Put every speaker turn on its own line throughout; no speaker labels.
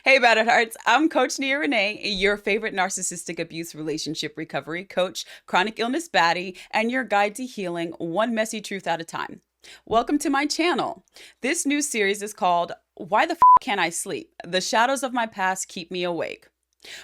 Hey, Bad at Hearts. I'm Coach Nia Renee, your favorite narcissistic abuse relationship recovery coach, chronic illness baddie, and your guide to healing one messy truth at a time. Welcome to my channel. This new series is called Why the Can't I Sleep? The Shadows of My Past Keep Me Awake.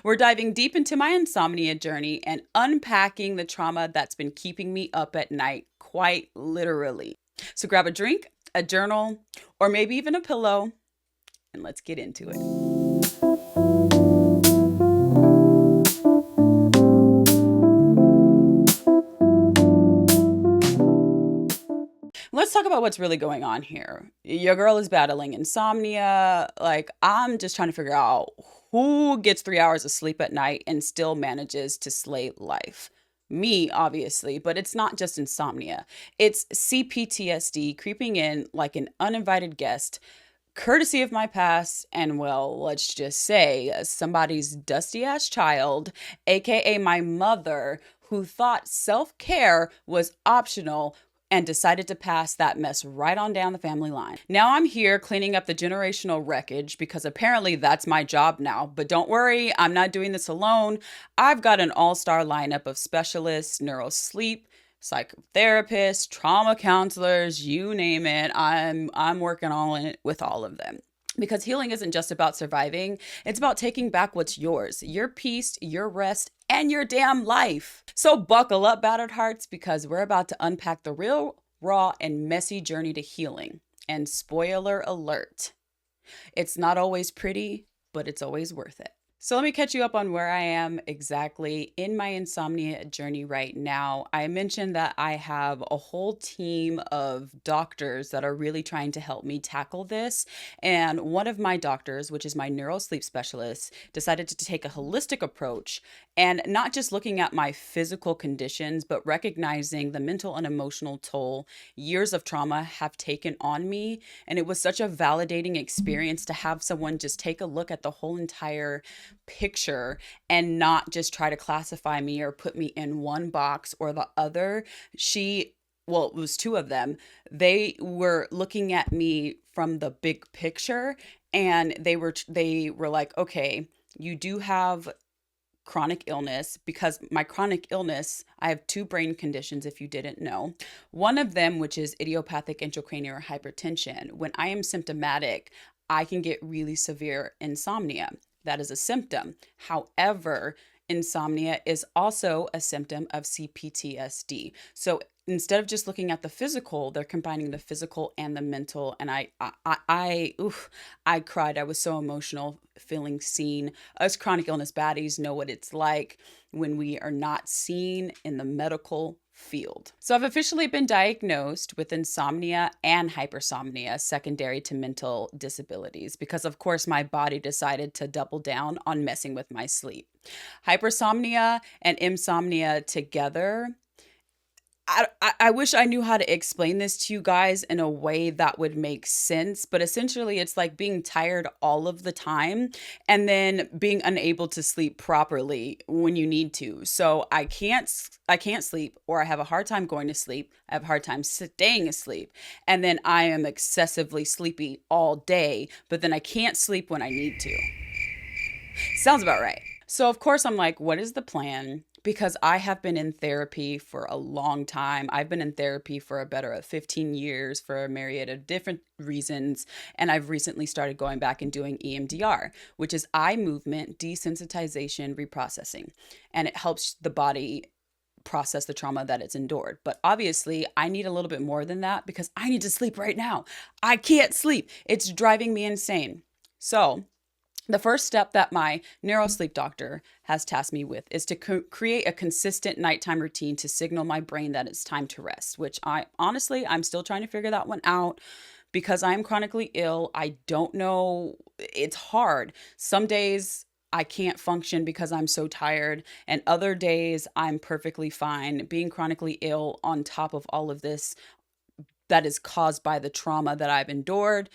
We're diving deep into my insomnia journey and unpacking the trauma that's been keeping me up at night, quite literally. So grab a drink, a journal, or maybe even a pillow, and let's get into it. Let's talk about what's really going on here. Your girl is battling insomnia. Like, I'm just trying to figure out who gets 3 hours of sleep at night and still manages to slay life. Me, obviously, but it's not just insomnia. It's CPTSD creeping in like an uninvited guest, courtesy of my past, and well, let's just say somebody's dusty ass child, aka my mother, who thought self care was optional and decided to pass that mess right on down the family line. Now I'm here cleaning up the generational wreckage because apparently that's my job now. But don't worry, I'm not doing this alone. I've got an all-star lineup of specialists, neuro sleep, psychotherapists, trauma counselors, you name it. I'm working all in it with all of them. Because healing isn't just about surviving, it's about taking back what's yours, your peace, your rest, and your damn life. So buckle up, battered hearts, because we're about to unpack the real, raw, and messy journey to healing. And spoiler alert, it's not always pretty, but it's always worth it. So let me catch you up on where I am exactly in my insomnia journey right now. I mentioned that I have a whole team of doctors that are really trying to help me tackle this. And one of my doctors, which is my neuro sleep specialist, decided to take a holistic approach and not just looking at my physical conditions, but recognizing the mental and emotional toll years of trauma have taken on me. And it was such a validating experience to have someone just take a look at the whole entire picture and not just try to classify me or put me in one box or the other. Well, it was two of them. They were looking at me from the big picture, and they were like, okay, you do have chronic illness. Because my chronic illness, I have two brain conditions, if you didn't know. One of them, which is idiopathic intracranial hypertension. When I am symptomatic, I can get really severe insomnia. That is a symptom. However, insomnia is also a symptom of CPTSD. So instead of just looking at the physical, they're combining the physical and the mental. And I cried. I was so emotional, feeling seen. Us chronic illness baddies know what it's like when we are not seen in the medical field. So I've officially been diagnosed with insomnia and hypersomnia secondary to mental disabilities because of course my body decided to double down on messing with my sleep. Hypersomnia and insomnia together, I wish I knew how to explain this to you guys in a way that would make sense, but essentially it's like being tired all of the time and then being unable to sleep properly when you need to. So I can't sleep, or I have a hard time going to sleep. I have a hard time staying asleep. And then I am excessively sleepy all day, but then I can't sleep when I need to. Sounds about right. So of course I'm like, what is the plan? Because I have been in therapy for a long time. I've been in therapy for a better of 15 years for a myriad of different reasons. And I've recently started going back and doing EMDR, which is eye movement desensitization reprocessing. And it helps the body process the trauma that it's endured. But obviously, I need a little bit more than that because I need to sleep right now. I can't sleep. It's driving me insane. So the first step that my neurosleep doctor has tasked me with is to create a consistent nighttime routine to signal my brain that it's time to rest, which I'm still trying to figure that one out because I am chronically ill. I don't know. It's hard. Some days I can't function because I'm so tired, and other days I'm perfectly fine. Being chronically ill on top of all of this that is caused by the trauma that I've endured,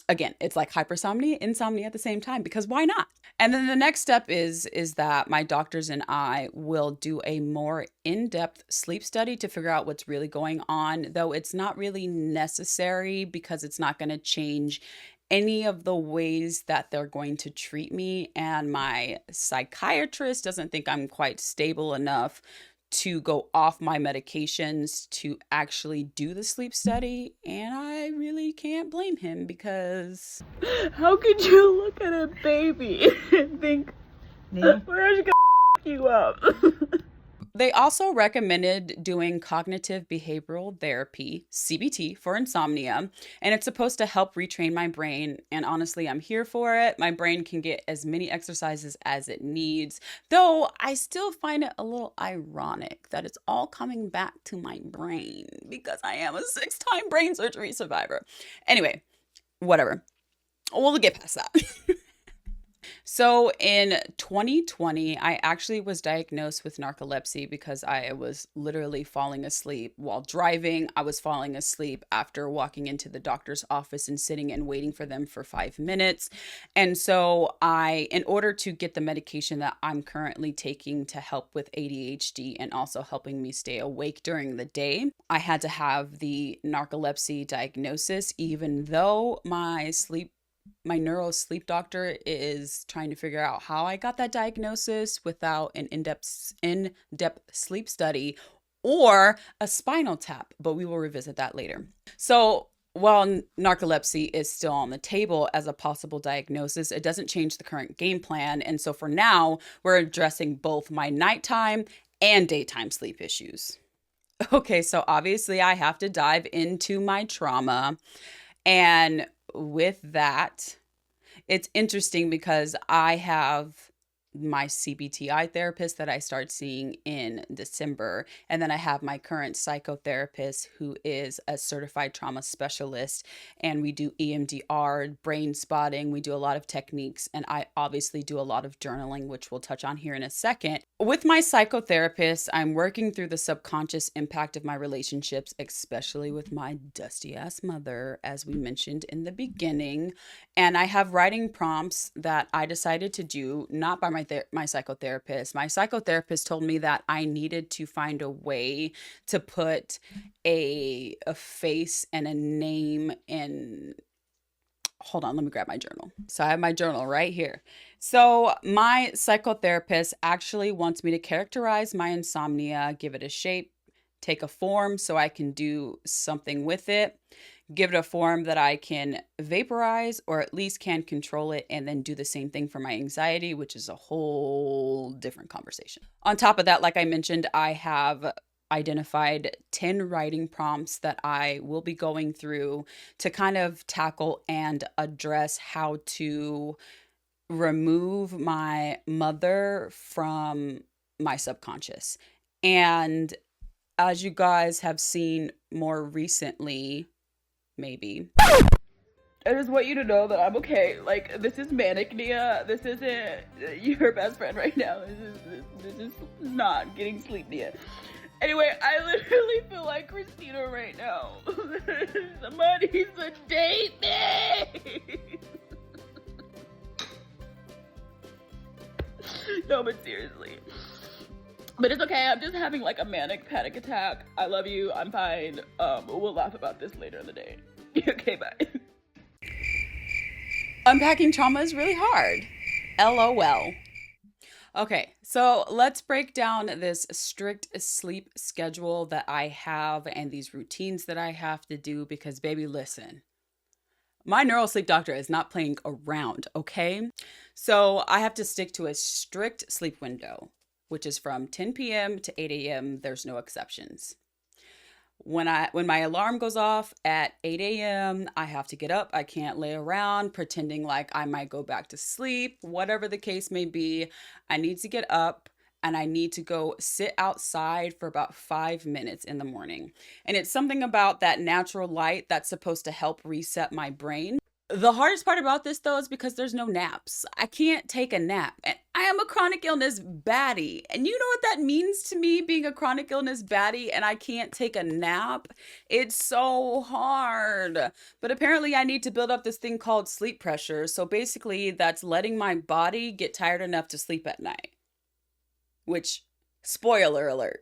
again, it's like hypersomnia, insomnia at the same time, because why not? And then the next step is that my doctors and I will do a more in-depth sleep study to figure out what's really going on, though it's not really necessary because it's not going to change any of the ways that they're going to treat me, and my psychiatrist doesn't think I'm quite stable enough to go off my medications to actually do the sleep study. And I really can't blame him, because
how could you look at a baby and think, we're just gonna you up?
They also recommended doing cognitive behavioral therapy, CBT, for insomnia, and it's supposed to help retrain my brain. And honestly, I'm here for it. My brain can get as many exercises as it needs, though I still find it a little ironic that it's all coming back to my brain because I am a 6-time brain surgery survivor. Anyway, whatever. We'll get past that. So in 2020, I actually was diagnosed with narcolepsy because I was literally falling asleep while driving. I was falling asleep after walking into the doctor's office and sitting and waiting for them for 5 minutes. And so in order to get the medication that I'm currently taking to help with ADHD and also helping me stay awake during the day, I had to have the narcolepsy diagnosis, even though my neuro sleep doctor is trying to figure out how I got that diagnosis without an in-depth sleep study or a spinal tap, but we will revisit that later. So while narcolepsy is still on the table as a possible diagnosis, it doesn't change the current game plan. And so for now, we're addressing both my nighttime and daytime sleep issues. Okay, so obviously I have to dive into my trauma. And with that, it's interesting because I have my CBTI therapist that I start seeing in December. And then I have my current psychotherapist who is a certified trauma specialist. And we do EMDR, brain spotting. We do a lot of techniques. And I obviously do a lot of journaling, which we'll touch on here in a second. With my psychotherapist, I'm working through the subconscious impact of my relationships, especially with my dusty ass mother, as we mentioned in the beginning. And I have writing prompts that I decided to do, not by my psychotherapist. My psychotherapist told me that I needed to find a way to put a face and a name in. Hold on, let me grab my journal. So I have my journal right here. So my psychotherapist actually wants me to characterize my insomnia, give it a shape, take a form so I can do something with it, give it a form that I can vaporize or at least can control it, and then do the same thing for my anxiety, which is a whole different conversation. On top of that, like I mentioned, I have identified 10 writing prompts that I will be going through to kind of tackle and address how to remove my mother from my subconscious. And as you guys have seen more recently, maybe,
I just want you to know that I'm okay. Like, this is manic, Nia. This isn't your best friend right now. This is not getting sleep, Nia. Anyway, I literally feel like Christina right now. Somebody sedate me! No, but seriously. But it's okay, I'm just having like a manic panic attack. I love you, I'm fine. We'll laugh about this later in the day. Okay, bye.
Unpacking trauma is really hard. LOL. Okay, so let's break down this strict sleep schedule that I have and these routines that I have to do because, baby, listen. My neuro sleep doctor is not playing around, okay? So I have to stick to a strict sleep window, which is from 10 p.m. to 8 a.m. There's no exceptions. When my alarm goes off at 8 a.m., I have to get up. I can't lay around pretending like I might go back to sleep. Whatever the case may be, I need to get up and I need to go sit outside for about 5 minutes in the morning. And it's something about that natural light that's supposed to help reset my brain. The hardest part about this, though, is because there's no naps. I can't take a nap. And I am a chronic illness baddie. And you know what that means to me, being a chronic illness baddie, and I can't take a nap? It's so hard. But apparently I need to build up this thing called sleep pressure. So basically, that's letting my body get tired enough to sleep at night. Which, spoiler alert,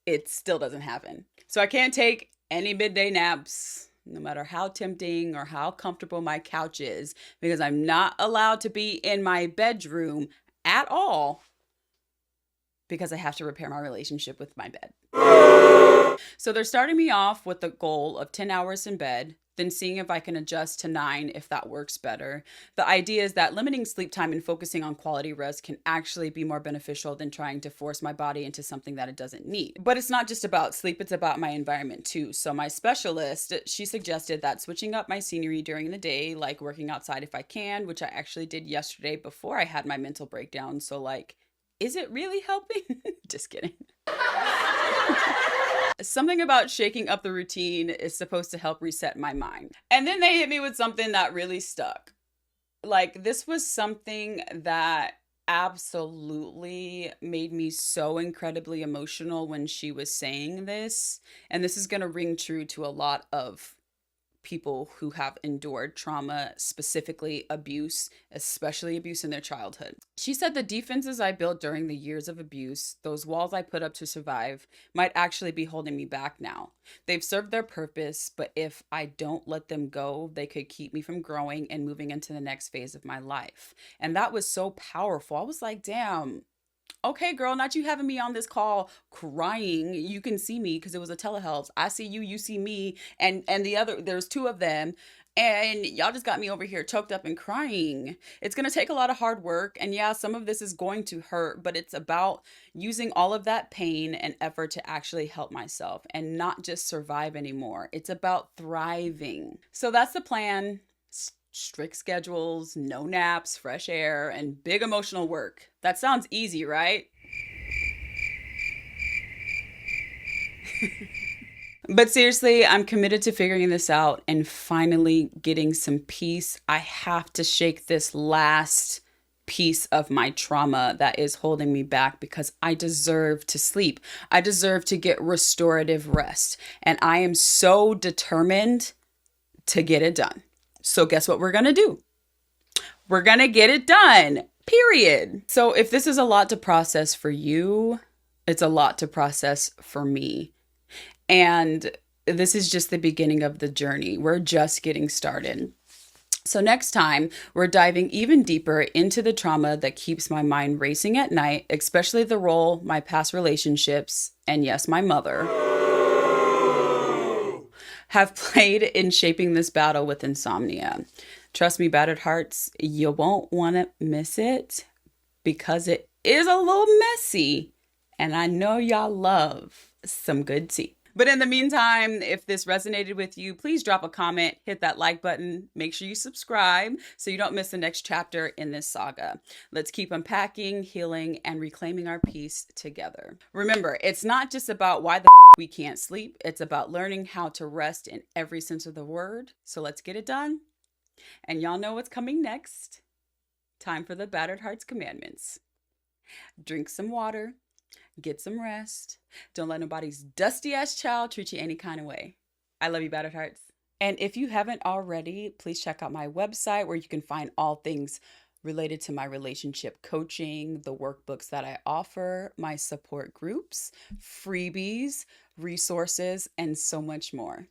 it still doesn't happen. So I can't take any midday naps. no matter how tempting or how comfortable my couch is, because I'm not allowed to be in my bedroom at all because I have to repair my relationship with my bed. So they're starting me off with the goal of 10 hours in bed, then seeing if I can adjust to 9 if that works better. The idea is that limiting sleep time and focusing on quality rest can actually be more beneficial than trying to force my body into something that it doesn't need. But it's not just about sleep, it's about my environment too. So my specialist, she suggested that switching up my scenery during the day, like working outside if I can, which I actually did yesterday before I had my mental breakdown. So like, is it really helping? Just kidding. Something about shaking up the routine is supposed to help reset my mind. And then they hit me with something that really stuck. Like, this was something that absolutely made me so incredibly emotional when she was saying this. And this is going to ring true to a lot of people who have endured trauma, specifically abuse, especially abuse in their childhood. She said the defenses I built during the years of abuse, those walls I put up to survive, might actually be holding me back now. They've served their purpose, but if I don't let them go, they could keep me from growing and moving into the next phase of my life. And that was so powerful. I was like, damn. Okay, girl, not you having me on this call crying. You can see me because it was a telehealth. I see you, you see me, and the other, there's two of them, and y'all just got me over here choked up and crying. It's going to take a lot of hard work, and yeah, some of this is going to hurt, but it's about using all of that pain and effort to actually help myself and not just survive anymore. It's about thriving. So that's the plan. Strict schedules, no naps, fresh air, and big emotional work. That sounds easy, right? But seriously, I'm committed to figuring this out and finally getting some peace. I have to shake this last piece of my trauma that is holding me back because I deserve to sleep. I deserve to get restorative rest. And I am so determined to get it done. So guess what we're going to do? We're going to get it done, period. So if this is a lot to process for you, it's a lot to process for me. And this is just the beginning of the journey. We're just getting started. So next time, we're diving even deeper into the trauma that keeps my mind racing at night, especially the role my past relationships, and yes, my mother, have played in shaping this battle with insomnia. Trust me, battered hearts, you won't want to miss it because it is a little messy. And I know y'all love some good tea. But in the meantime, if this resonated with you, please drop a comment, hit that like button, make sure you subscribe so you don't miss the next chapter in this saga. Let's keep unpacking, healing, and reclaiming our peace together. Remember, it's not just about why the we can't sleep. It's about learning how to rest in every sense of the word. So let's get it done. And y'all know what's coming next. Time for the Battered Hearts Commandments. Drink some water. Get some rest. Don't let nobody's dusty ass child treat you any kind of way. I love you, Battered Hearts. And if you haven't already, please check out my website where you can find all things related to my relationship coaching, the workbooks that I offer, my support groups, freebies, resources, and so much more.